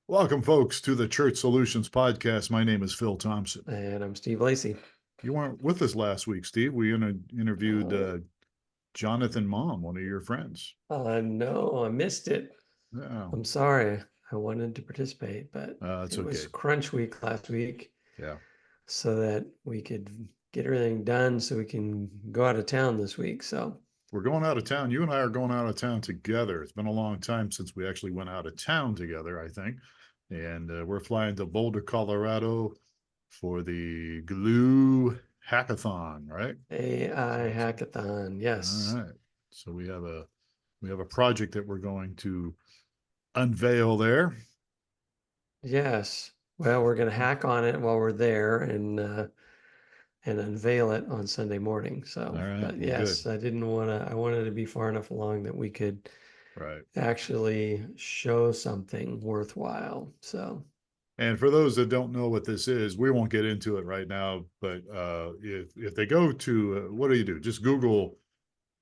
Welcome, folks, to the Church Solutions Podcast. My name is Phil Thompson. And I'm Steve Lacy. You weren't with us last week, Steve. We interviewed Jonathan Mom, one of your friends. No, I missed it. Yeah, I'm sorry. I wanted to participate, but it's it was okay. crunch week last week Yeah, so that we could get everything done so we can go out of town this week. So we're going out of town. You and I are going out of town together. It's been a long time since we actually went out of town together, I think. And we're flying to Boulder, Colorado for the Glue Hackathon, right? AI hackathon, All yes. right. So we have a project that we're going to unveil there. Yes. Well, we're going to hack on it while we're there and unveil it on Sunday morning. All So, right. but Well, good. yes, I wanted to be far enough along that we could Right. actually show something worthwhile. So, And for those that don't know what this is, we won't get into it right now. But if they go to what do? Just Google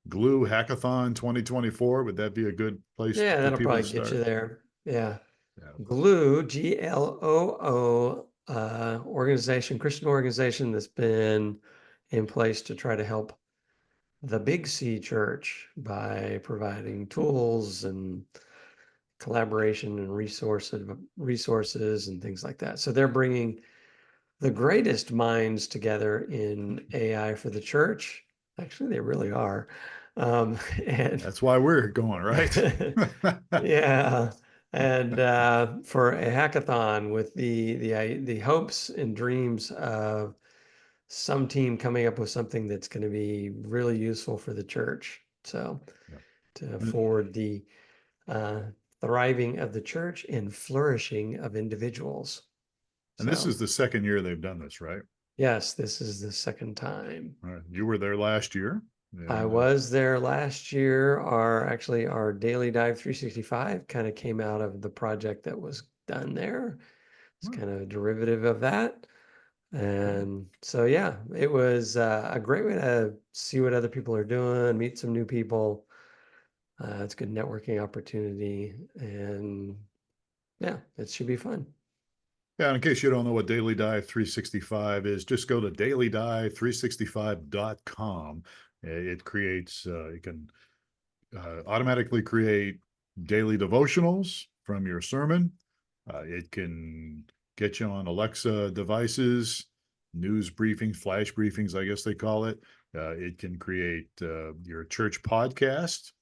Glue Hackathon 2024. Would that be a good place yeah, for that'll people probably to get you start? there. Yeah. Yeah. Glue, GLOO, organization, Christian organization that's been in place to try to help the Big C church by providing tools and collaboration and resources and things like that. So they're bringing the greatest minds together in AI for the church. Actually, they really are. And That's why we're going, right? yeah, and for a hackathon with the hopes and dreams of some team coming up with something that's going to be really useful for the church. So to Yeah. forward the uh, thriving of the church and flourishing of individuals. And this So is the second year they've done this, right? yes, this is the second time. All right. You were there last year. I And was there last year. Our Daily Dive 365 kind of came out of the project that was done there. It's well, kind of a derivative of that. good. And so, yeah, it was a great way to see what other people are doing, meet some new people. It's a good networking opportunity. And yeah, it should be fun. Yeah, in case you don't know what Daily Dive 365 is, just go to dailydive365.com. It creates, you can automatically create daily devotionals from your sermon. It can get you on Alexa devices, news briefings, flash briefings, I guess they call it. It can create your church podcast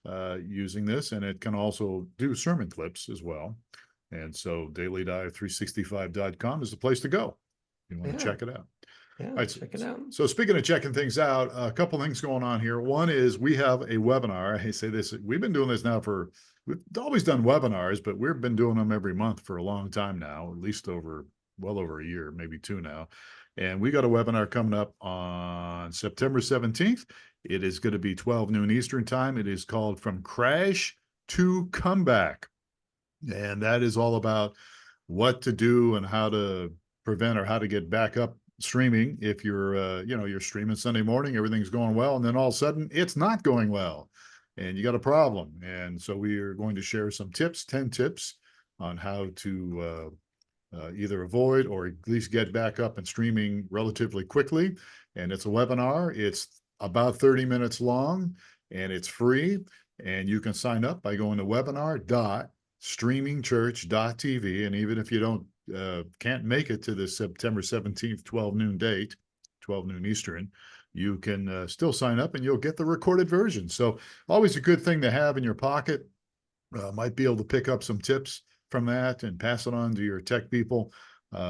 using this, and it can also do sermon clips as well. And so dailydive365.com is the place to go. You want to Yeah, check it out. yeah, All right. check it out. So speaking of checking things out, a couple things going on here. One is we have a webinar. I say this, we've been doing this now we've always done webinars, but we've been doing them every month for a long time now, at least well over a year, maybe two now. And we got a webinar coming up on September 17th. It is going to be 12 noon Eastern time. It is called From Crash to Comeback. And that is all about what to do and how to prevent or how to get back up streaming if you're streaming Sunday morning, everything's going well, and then all of a sudden it's not going well and you got a problem. And so we are going to share some tips, 10 tips on how to either avoid or at least get back up and streaming relatively quickly. And it's a webinar. It's about 30 minutes long and it's free. And you can sign up by going to webinar.streamingchurch.tv. And even if you can't make it to the September 17th, 12 noon date, 12 noon Eastern, you can still sign up and you'll get the recorded version. So always a good thing to have in your pocket. Might be able to pick up some tips from that and pass it on to your tech people.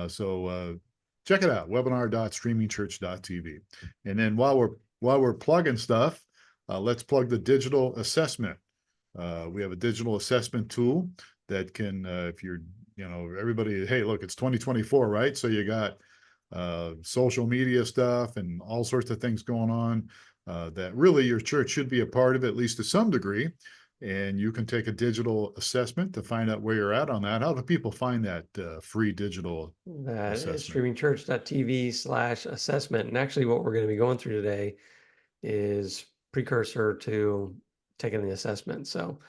So check it out, webinar.streamingchurch.tv. And then while we're plugging stuff, let's plug the digital assessment. We have a digital assessment tool that can, if you're, everybody, hey, look, it's 2024, right? So you got social media stuff and all sorts of things going on that really your church should be a part of, at least to some degree. And you can take a digital assessment to find out where you're at on that. How do people find that free digital That is assessment? streamingchurch.tv/assessment. And actually, what we're going to be going through today is precursor to taking the assessment. So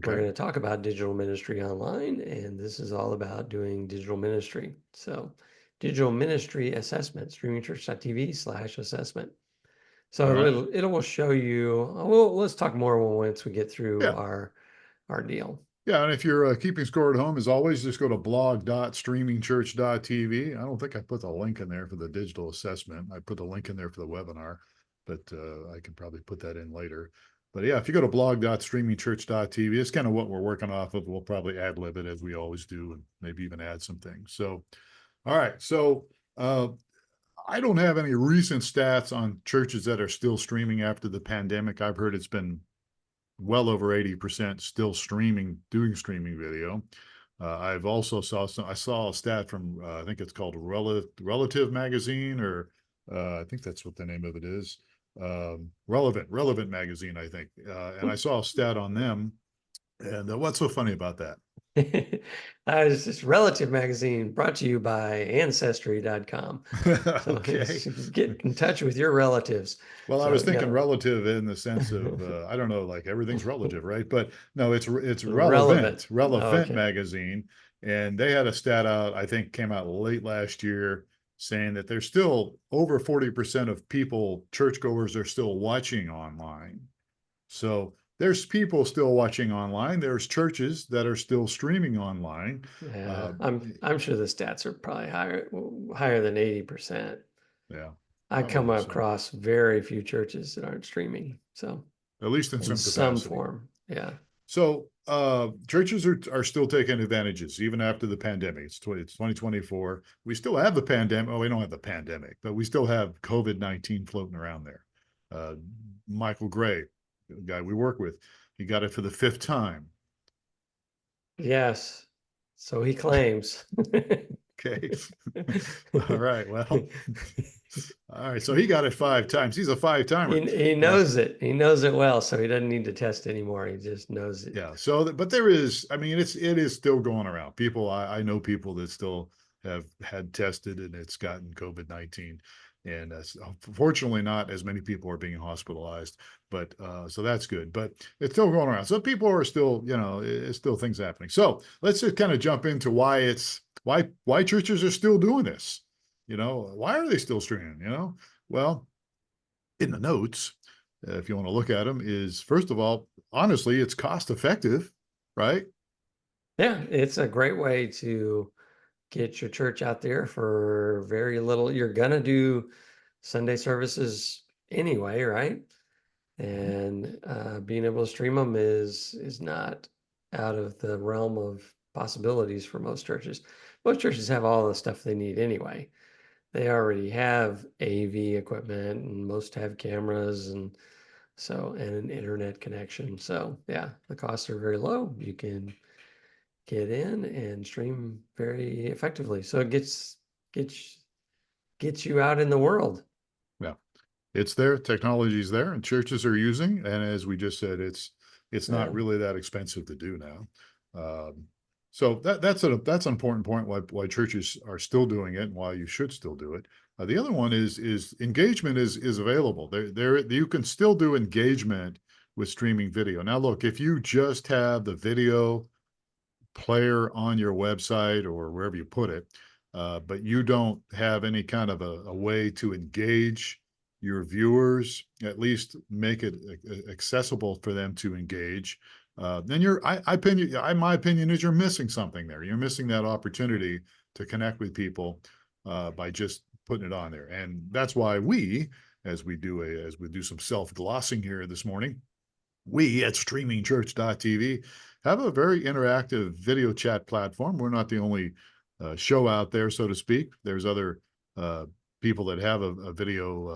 We're Okay. going to talk about digital ministry online, and this is all about doing digital ministry. So, digital ministry assessment, streamingchurch.tv/assessment. All So right. it will show you. Well, let's talk more once we get through Yeah. our deal. Yeah, and if you're keeping score at home, as always, just go to blog.streamingchurch.tv. I don't think I put the link in there for the digital assessment. I put the link in there for the webinar, but I can probably put that in later. But yeah, if you go to blog.streamingchurch.tv, it's kind of what we're working off of. We'll probably ad lib it as we always do, and maybe even add some things. So, all right. So uh, I don't have any recent stats on churches that are still streaming after the pandemic. I've heard it's been well over 80% still streaming, doing streaming video. I've also I saw a stat from, I think it's called Relative Magazine, or I think that's what the name of it is. Relevant Magazine, I think. And I saw a stat on them. And what's so funny about that? It's this Relative Magazine brought to you by Ancestry.com. So Okay. get in touch with your relatives. Well, I So was thinking no, relative in the sense of I don't know, like everything's relative, right? But no, it's relevant. relevant Okay. magazine, and they had a stat out. I think came out late last year saying that there's still over 40% of people, churchgoers, are still watching online. So there's people still watching online. There's churches that are still streaming online. Yeah, Uh, I'm sure the stats are probably higher than 80%. yeah, I come probably so. across very few churches that aren't streaming. So At least in in some some capacity. form. Yeah. So churches are still taking advantages even after the pandemic. It's 2024. We still have the pandemic. Oh, we don't have the pandemic, but we still have COVID-19 floating around there. Uh, Michael Gray, the guy we work with, he got it for the fifth time. Yes. So he claims. Okay. All right. Well, all right. So he got it five times. He's a five timer. He knows it. He knows it well, so he doesn't need to test anymore. He just knows it. Yeah. So, but there is, I mean, it is still going around. People, I know people that still have had tested and it's gotten COVID-19. And fortunately, not as many people are being hospitalized, but so that's good. But it's still going around. So people are still, it's still things happening. So let's just kind of jump into why churches are still doing this. Why are they still streaming? Well, in the notes, if you want to look at them, is first of all, honestly, it's cost effective, right? Yeah, it's a great way to get your church out there for very little. You're gonna do Sunday services anyway, right? Mhm. And being able to stream them is not out of the realm of possibilities for most churches. Most churches have all the stuff they need anyway. They already have AV equipment, and most have cameras, and an internet connection. So yeah, the costs are very low. You can get in and stream very effectively. So it gets gets you out in the world. Yeah, it's there. Technology's there, and churches are using. And as we just said, it's not Yeah. really that expensive to do now. Um, so that's an important point why churches are still doing it and why you should still do it. The other one is engagement is available. There you can still do engagement with streaming video. Now, look, if you just have the video player on your website or wherever you put it, but you don't have any kind of a way to engage your viewers, at least make it accessible for them to engage, then my opinion is you're missing something there. You're missing that opportunity to connect with people by just putting it on there. And that's why as we do some self-glossing here this morning, we at streamingchurch.tv have a very interactive video chat platform. We're not the only show out there, so to speak. There's other people that have a video,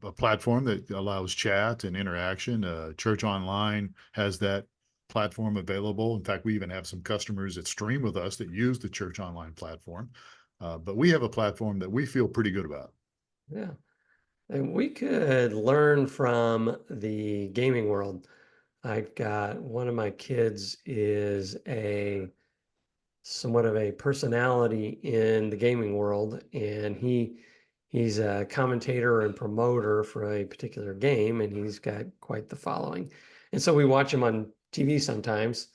a platform that allows chat and interaction. Church Online has that platform available. In fact, we even have some customers that stream with us that use the Church Online platform. But we have a platform that we feel pretty good about. Yeah. And we could learn from the gaming world. I got one of my kids is a somewhat of a personality in the gaming world, and he's a commentator and promoter for a particular game, and he's got quite the following. And so we watch him on TV sometimes,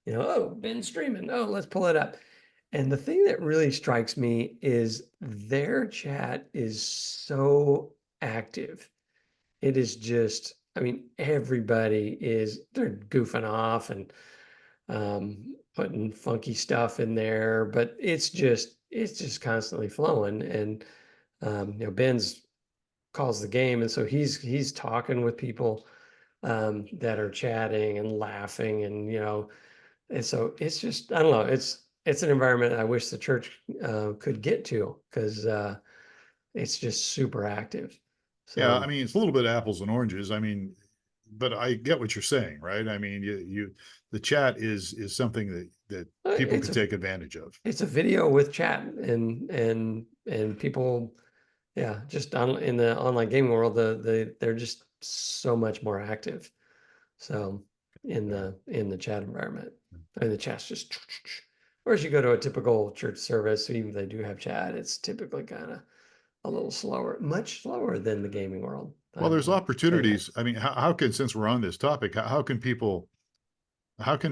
oh, Ben's streaming. Oh, let's pull it up. And the thing that really strikes me is their chat is so active. It is just, I mean, everybody they're goofing off and putting funky stuff in there, but it's just constantly flowing. And Ben's calls the game, and so he's talking with people that are chatting and laughing, and so it's just, I don't know, it's an environment I wish the church could get to, because it's just super active. Yeah, So I mean, it's a little bit apples and oranges. I mean, but I get what you're saying, right? I mean, the chat is something that people it's could a take advantage of. it's a video with chat, and people, yeah, just in the online gaming world, they're just so much more active. So Yeah. in the chat environment, and the chat's just, whereas you go to a typical church service, even if they do have chat, it's typically kind of a little slower, much slower than the gaming world. Well, there's I'll say that. opportunities. I mean, how can, since we're on this topic, how can people, how can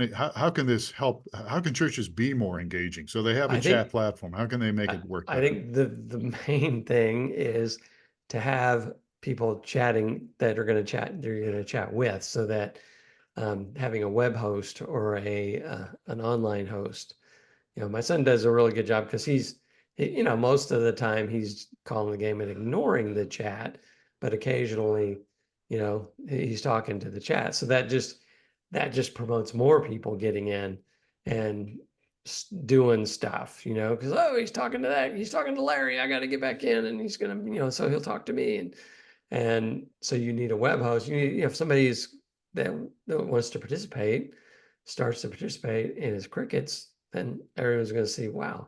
this help? How can churches be more engaging? So they have a I chat think platform. How can they make I, it work I better? think the main thing is to have people chatting that are going to chat, they're going to chat with, so that having a web host or a an online host. My son does a really good job, because most of the time he's calling the game and ignoring the chat, but occasionally, he's talking to the chat. So that just promotes more people getting in and doing stuff, because, oh, he's talking to Larry. I got to get back in, and he's gonna, so he'll talk to me, and so you need a web host. If somebody's that wants to participate, starts to participate and it's crickets, then everyone's going to see, wow,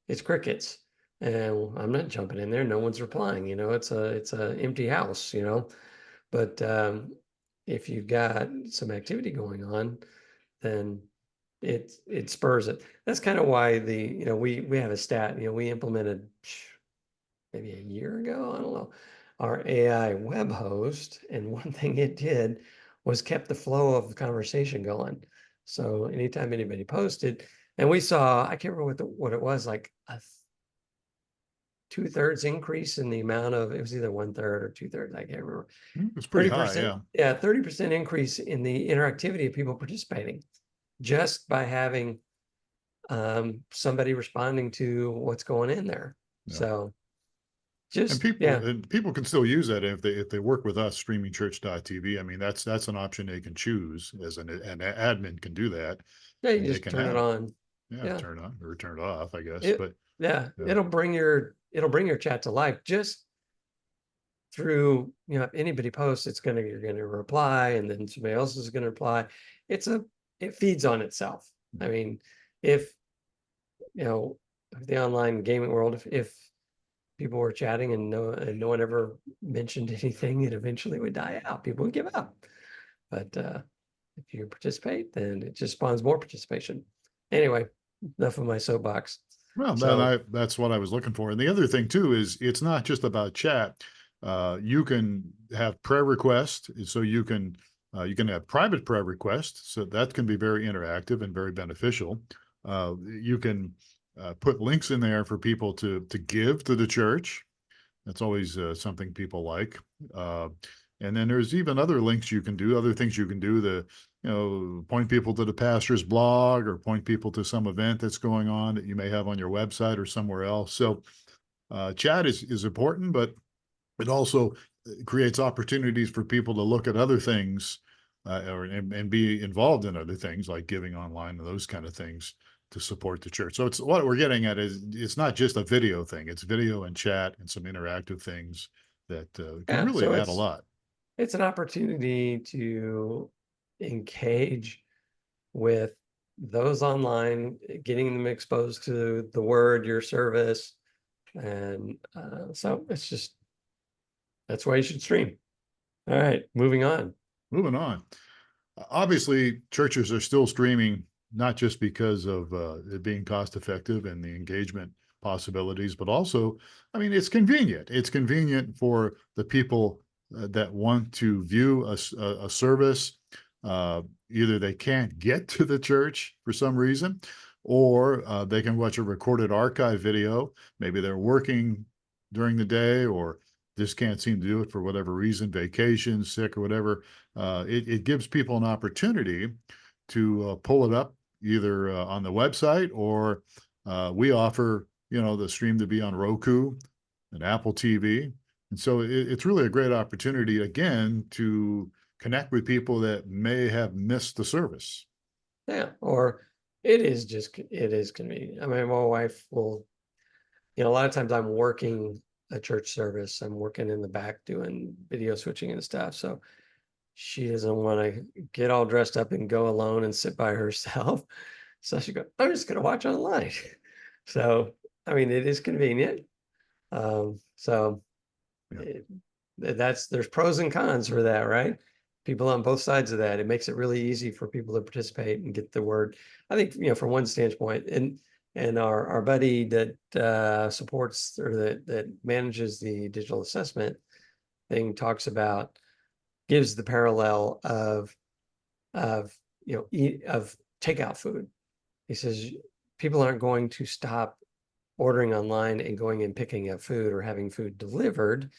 it's crickets, and I'm not jumping in there. No one's replying. It's a empty house. But if you've got some activity going on, then it spurs it. That's kind of why we have a stat. We implemented maybe a year ago, I don't know, our AI web host. And one thing it did was kept the flow of the conversation going. So anytime anybody posted, and we saw, I can't remember what it was, like a 2/3 increase in the amount of, it was either 1/3 or 2/3, I can't remember. It's pretty high. 30%, Yeah. yeah, 30% increase in the interactivity of people participating, just by having somebody responding to what's going in there. Yeah. So And just, people yeah. and people can still use that if they work with us, streamingchurch.tv. I mean, that's an option they can choose, as an admin can do that, Yeah, you and they just can turn it have, on. yeah, Yeah. turn on or turn it off, I guess. It But yeah, yeah, it'll bring your chat to life, just through, if anybody posts, you're gonna reply, and then somebody else is gonna reply. It feeds on itself. I mean, if you know the online gaming world, if people were chatting and no one ever mentioned anything, it eventually would die out. People would give up. But if you participate, then it just spawns more participation. Anyway, enough of my soapbox. well, So that's what I was looking for. And the other thing too is it's not just about chat. You can have prayer requests, so you can have private prayer requests, so that can be very interactive and very beneficial. You can put links in there for people to give to the church. That's always something people like. Uh, and then there's even other links you can do, other things you can do to, point people to the pastor's blog, or point people to some event that's going on that you may have on your website or somewhere else. So chat is important, but it also creates opportunities for people to look at other things, and be involved in other things like giving online and those kind of things to support the church. So it's what we're getting at is it's not just a video thing; it's video and chat and some interactive things that can yeah, really so add a it's lot. it's an opportunity to engage with those online, getting them exposed to the word, your service, and so that's why you should stream. All right, moving on. Moving on. Obviously, churches are still streaming, not just because of it being cost effective and the engagement possibilities, but also, I mean, it's convenient. It's convenient for the people that want to view a service. either they can't get to the church for some reason, or they can watch a recorded archive video. Maybe they're working during the day, or just can't seem to do it for whatever reason, vacation, sick, or whatever. It gives people an opportunity to pull it up either on the website, or we offer, the stream to be on Roku and Apple TV. And so it's really a great opportunity, again, to connect with people that may have missed the service. Yeah, or it is convenient. I mean, my wife will, a lot of times I'm working a church service. I'm working in the back doing video switching and stuff. So she doesn't want to get all dressed up and go alone and sit by herself. So she goes, I'm just going to watch online. So, I mean, it is convenient. So Yeah. it, there's pros and cons for that, right? People on both sides of that. It makes it really easy for people to participate and get the word. I think, from one standpoint, and our buddy that supports or that manages the digital assessment thing talks about, gives the parallel of of takeout food. He says people aren't going to stop ordering online and going and picking up food or having food delivered,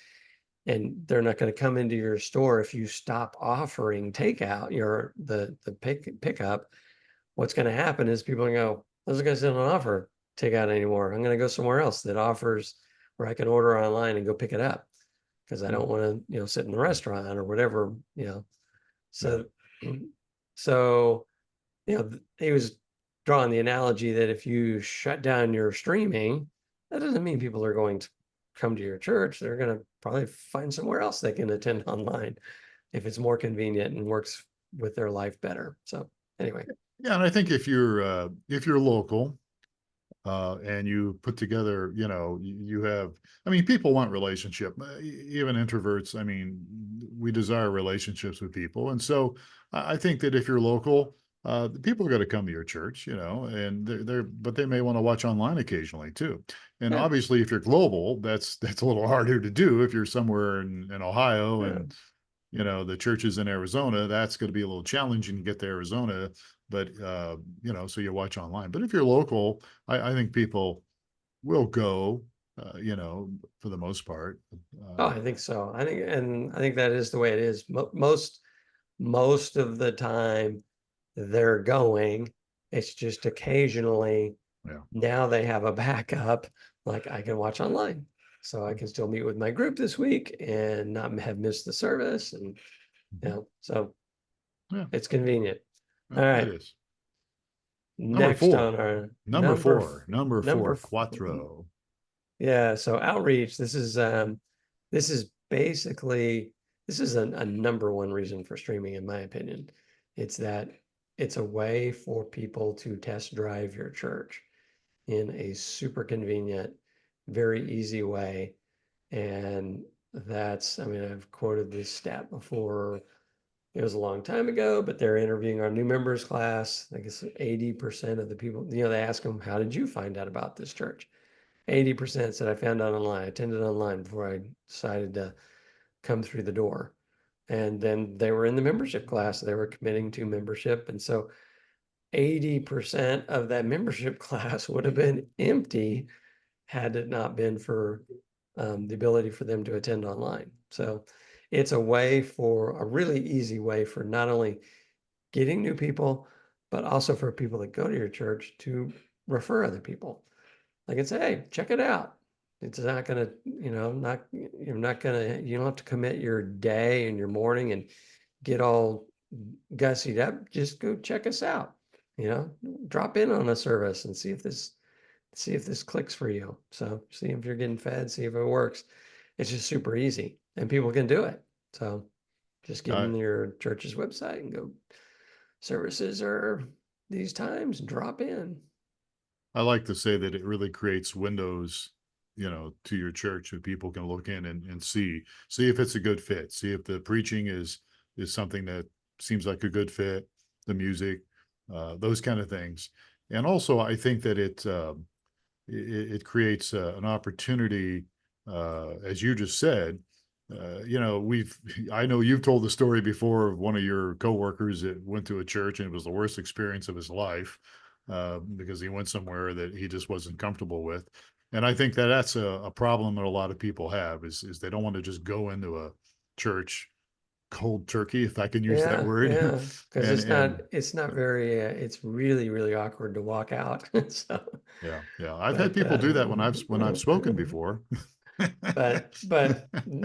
and they're not going to come into your store if you stop offering takeout, the pickup. What's going to happen is people are going to go, those guys don't offer takeout anymore. I'm going to go somewhere else that offers where I can order online and go pick it up, because I don't want to, sit in the restaurant or whatever. Yeah. So, so, he was drawing the analogy that if you shut down your streaming, that doesn't mean people are going to come to your church. They're going to probably find somewhere else they can attend online if it's more convenient and works with their life better. So anyway, Yeah, and I think if you're local, and you put together, you have, I mean, people want relationship, even introverts. I mean, we desire relationships with people. And so I think that if you're local, the people are going to come to your church, and but they may want to watch online occasionally too. And yeah, obviously, if you're global, that's a little harder to do. If you're somewhere in Ohio, yeah. and the churches in Arizona, that's going to be a little challenging to get to Arizona. But so you watch online. But if you're local, I think people will go, for the most part. Oh, Uh, I think so. I think that is the way it is. Most of the time they're going. It's just occasionally yeah. now they have a backup, like I can watch online. So I can still meet with my group this week and not have missed the service. And, Mhm. so Yeah, it's convenient. All it right. is. Number Next on four, our number number, four, number number, four, Quattro. yeah. So outreach, this is basically, this is a number one reason for streaming, in my opinion. It's that it's a way for people to test drive your church in a super convenient, very easy way. And I mean, I've quoted this stat before. It was a long time ago, but they're interviewing our new members class. I guess 80% of the people, they ask them, how did you find out about this church? 80% said I found out online. I attended online before I decided to come through the door. And then they were in the membership class. They were committing to membership. And so 80% of that membership class would have been empty had it not been for the ability for them to attend online. So it's a really easy way for not only getting new people, but also for people that go to your church to refer other people. Like, and say, hey, check it out. It's not gonna, you don't have to commit your day and your morning and get all gussied up. Just go check us out. You know, drop in on a service and see if this clicks for you. So see if you're getting fed, see if it works. It's just super easy and people can do it. So just get I in your church's website and go, services are these times, drop in. I like to say that it really creates windows, to your church, that people can look in and see if it's a good fit, see if the preaching is something that seems like a good fit, the music, those kind of things. And also, I think that it creates an opportunity, as you just said, I know you've told the story before of one of your coworkers that went to a church and it was the worst experience of his life because he went somewhere that he just wasn't comfortable with. And I think that that's a problem that a lot of people have is they don't want to just go into a church cold turkey, if I can use that Yeah, word. yeah, because And it's not very it's really really awkward to walk out. So, yeah, yeah, I've had but people do that when I've spoken before. but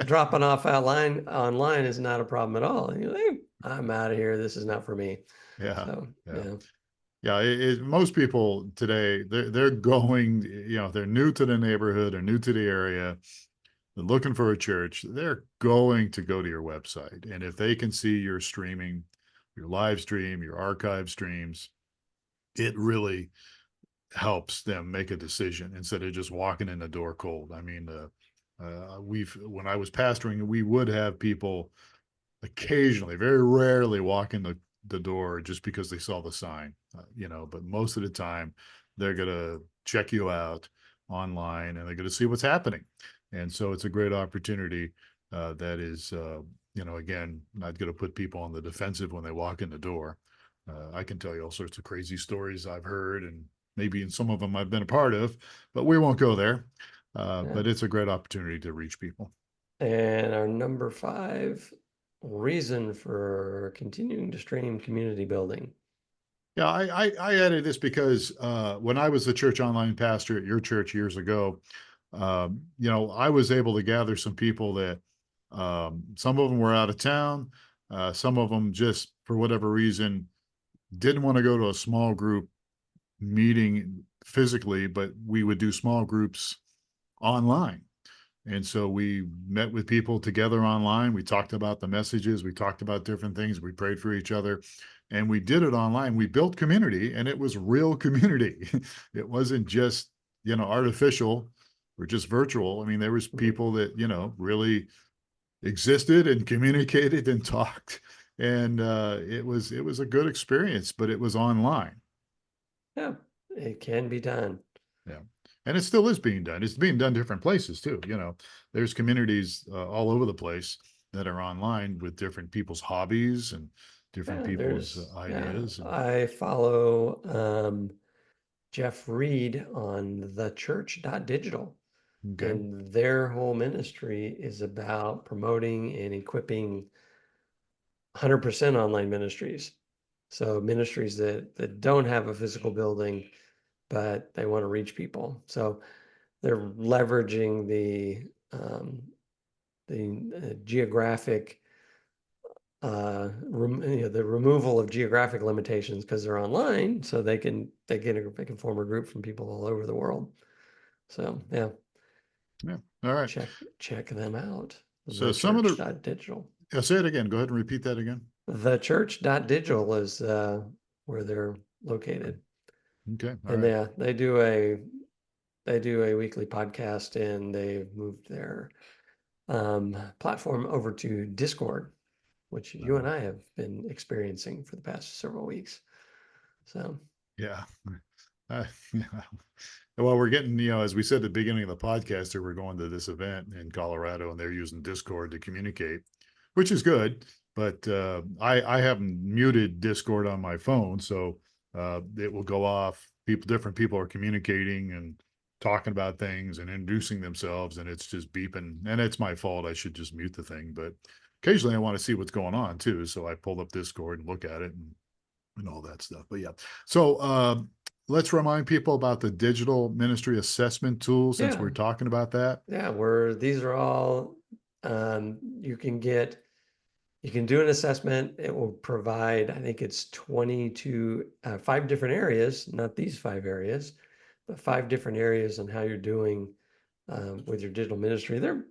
dropping off online is not a problem at all. You're like, "Hey, I'm out of here. This is not for me." Yeah, So yeah. yeah, Yeah, most people today they're going, they're new to the neighborhood or new to the area, they're looking for a church, they're going to go to your website. And if they can see your streaming, your live stream, your archive streams, it really helps them make a decision instead of just walking in the door cold. I mean, we've when I was pastoring, we would have people occasionally, very rarely walk in the door just because they saw the sign, but most of the time they're going to check you out online and they're going to see what's happening. And so it's a great opportunity that is, again, not going to put people on the defensive when they walk in the door. I can tell you all sorts of crazy stories I've heard, and maybe in some of them I've been a part of, but we won't go there. yeah. But it's a great opportunity to reach people. And our number 5 reason for continuing to stream community building. Yeah, I added this because when I was the church online pastor at your church years ago, I was able to gather some people that some of them were out of town, some of them just for whatever reason didn't want to go to a small group meeting physically, but we would do small groups online. And so we met with people together online. We talked about the messages. We talked about different things. We prayed for each other and we did it online. We built community and it was real community. It wasn't just, artificial or just virtual. I mean, there was Mhm. people that, really existed and communicated and talked. And it was a good experience, but it was online. Yeah, it can be done. Yeah. And it still is being done. It's being done different places too. There's communities all over the place that are online with different people's hobbies and different Yeah, people's ideas. And I follow Jeff Reed on thechurch.digital, okay. and their whole ministry is about promoting and equipping 100% online ministries. So ministries that don't have a physical building, but they want to reach people. So they're leveraging the geographic the removal of geographic limitations because they're online, so they can form a group from people all over the world. So yeah, Yeah. All right. check them out. So some of the Thechurch.digital. say it again. Go ahead and repeat that again. Thechurch.digital is where they're located. Okay. All And right. yeah, they do a weekly podcast, and they've moved their platform over to Discord, which you and I have been experiencing for the past several weeks. So Yeah. Yeah. Well, we're getting, as we said at the beginning of the podcast, that we're going to this event in Colorado and they're using Discord to communicate, which is good. But I haven't muted Discord on my phone, so it will go off. Different people are communicating and talking about things and introducing themselves, and it's just beeping. And it's my fault. I should just mute the thing. But occasionally I want to see what's going on too. So I pull up Discord and look at it and all that stuff. But yeah. So let's remind people about the digital ministry assessment tool since yeah, we're talking about that. yeah, these are all um, you can get you can do an assessment. It will provide, I think it's 22 5 different areas, not these 5 areas, but 5 different areas on how you're doing with your digital ministry. They're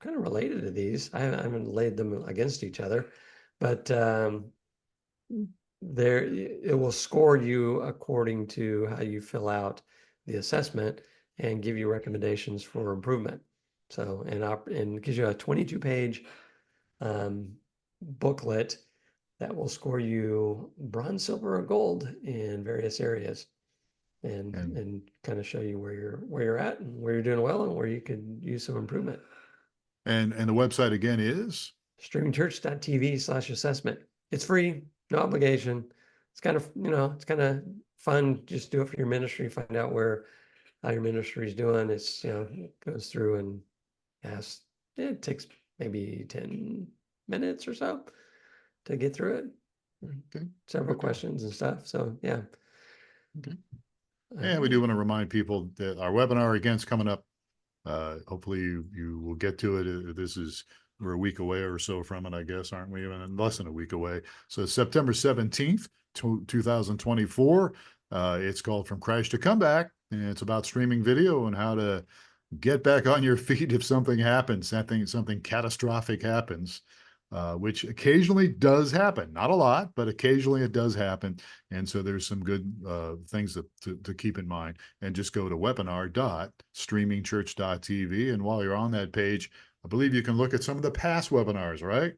kind of related to these. I haven't laid them against each other, but there it will score you according to how you fill out the assessment and give you recommendations for improvement. So and gives you a 22-page booklet that will score you bronze, silver, or gold in various areas, And and kind of show you where you're at and where you're doing well and where you could use some improvement. And the website again is? streamingchurch.tv/assessment. It's free, no obligation. It's kind of, it's kind of fun. Just do it for your ministry, find out how your ministry is doing. It's, it goes through and asks, it takes maybe 10 minutes or so to get through it. Okay. Several Okay. questions and stuff. So yeah. Okay. And we do want to remind people that our webinar again is coming up. Hopefully you will get to it. We're a week away or so from it, I guess, aren't we? Even less than a week away. So September 17th, 2024. It's called From Crash to Comeback, and it's about streaming video and how to get back on your feet if something happens, something catastrophic happens, which occasionally does happen. Not a lot, but occasionally it does happen. And so there's some good things to keep in mind. And just go to webinar.streamingchurch.tv. And while you're on that page, I believe you can look at some of the past webinars, right?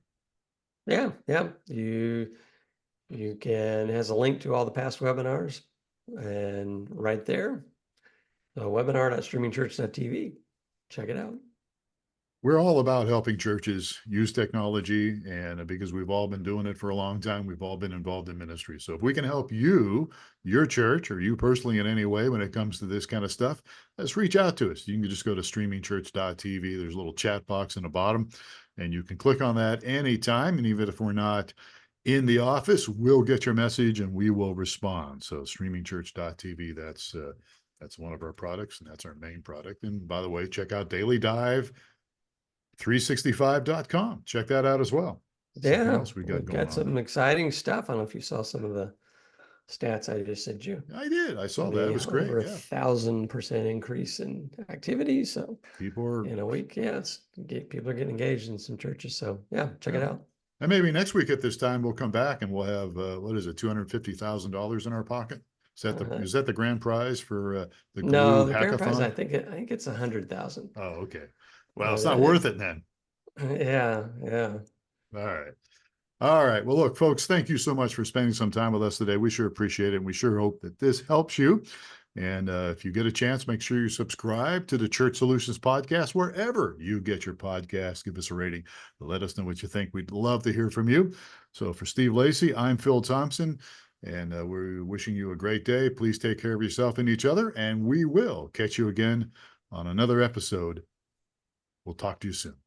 Yeah, yeah. You can, it has a link to all the past webinars, and right there, webinar.streamingchurch.tv. Check it out. We're all about helping churches use technology, and because we've all been doing it for a long time, we've all been involved in ministry. So if we can help you, your church, or you personally in any way when it comes to this kind of stuff, let's reach out to us. You can just go to streamingchurch.tv. There's a little chat box in the bottom, and you can click on that anytime. And even if we're not in the office, we'll get your message and we will respond. So streamingchurch.tv, that's one of our products, and that's our main product. And by the way, check out Daily Dive 365.com. Check that out as well. Something Yeah, else we got we've going got some on. exciting stuff. I don't know if you saw some of the stats I just sent you. I did. I saw that. It The was great. over Yeah. 1,000% increase in activity. So People are, in a week, people are getting engaged in some churches. So yeah, check it out. And maybe next week at this time we'll come back and we'll have what is it, $250,000 in our pocket? Is that the grand prize for the No, Glue the grand prize, Hackathon? I think it's 100,000. Oh, okay. Well, it's not worth it then. Yeah, yeah. All right. All right. Well, look, folks, thank you so much for spending some time with us today. We sure appreciate it. And we sure hope that this helps you. And if you get a chance, make sure you subscribe to the Church Solutions Podcast wherever you get your podcast. Give us a rating. Let us know what you think. We'd love to hear from you. So for Steve Lacy, I'm Phil Thompson, and we're wishing you a great day. Please take care of yourself and each other, and we will catch you again on another episode. We'll talk to you soon.